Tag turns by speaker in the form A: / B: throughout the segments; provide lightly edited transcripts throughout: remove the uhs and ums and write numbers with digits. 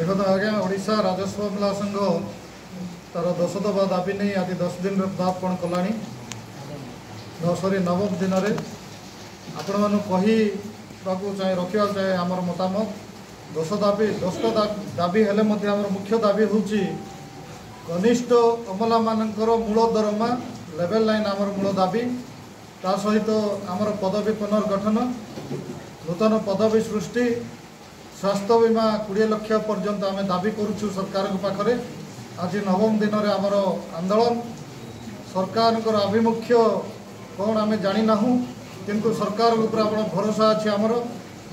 A: देखो आज्ञा ओडिशा राजस्व महिला संघ तार 10 दफा दाबी नहीं आज 10 दिन दापण कला 9व दिन में आपण मान कही चाहे रखा चाहे आमर मतामत 10 दाबी हेले मुख्य दाबी हूँ कनिष्ठ अमला मानकर मूल दरमा लेवल लाइन आमर मूल दाबी ता सहित आमर पदवी पुनर्गठन नूतन पदवी सृष्टि स्वास्थ्य बीमा 20 लाख पर्यंत आम दाबी करुचु सरकार पाखरे आज 9व दिन में आमर आंदोलन सरकार आभिमुख्य कौन आम जाना किंतु सरकार ऊपर भरोसा अच्छे आमर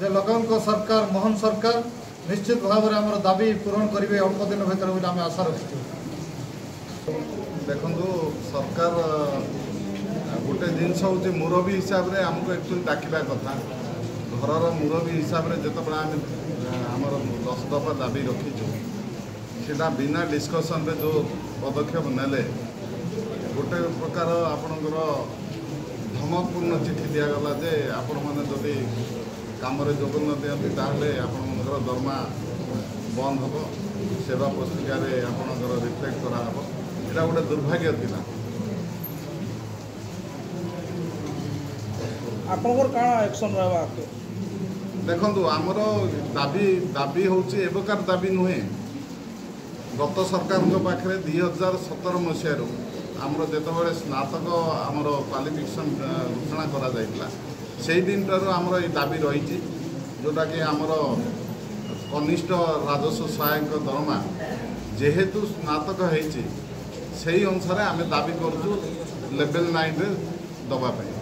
A: जे लोकों सरकार मोहन सरकार निश्चित भाव में आमर दाबी पूरण करेंगे अल्प दिन भर आम आशा रखी।
B: देखो सरकार गोटे जिनस हूँ मुरबी हिसाब से आमको एक्चुअली डाकिबा कथा घर मुरबी हिसाब से जिते आमर 10 दफा दाबी रखीचु सीटा बिना डिस्कसन रे जो पदक्षेप नेले गोटे प्रकार आपणकर धमकपूर्ण चिठी दिगला जे आपण मैंने जदि कम जोग न दिखती ताहले आपणकर दरमा बंद हम सेवा पुस्तिकार आपणकर रिफ्लेक्ट कराब यहाँ गोटे दुर्भाग्य थिला।
C: आपनकर काना एक्शन रहबा
B: देखंतु आमर दाबी दाबी होची एबकार दाबी नुहे गत सरकार पाखे 2017 मसीह आमर जिते स्नातक आमर क्वालिफिकेशन घोषणा करा जाइतला से दिन टारू आमर ये दाबी रही जोटा कि आमर कनिष्ठ राजस्व सहायक दरमा जेहेतु स्नातक होती से अनुसार आम दाबी करूँ लेवल 9 रे दबापी।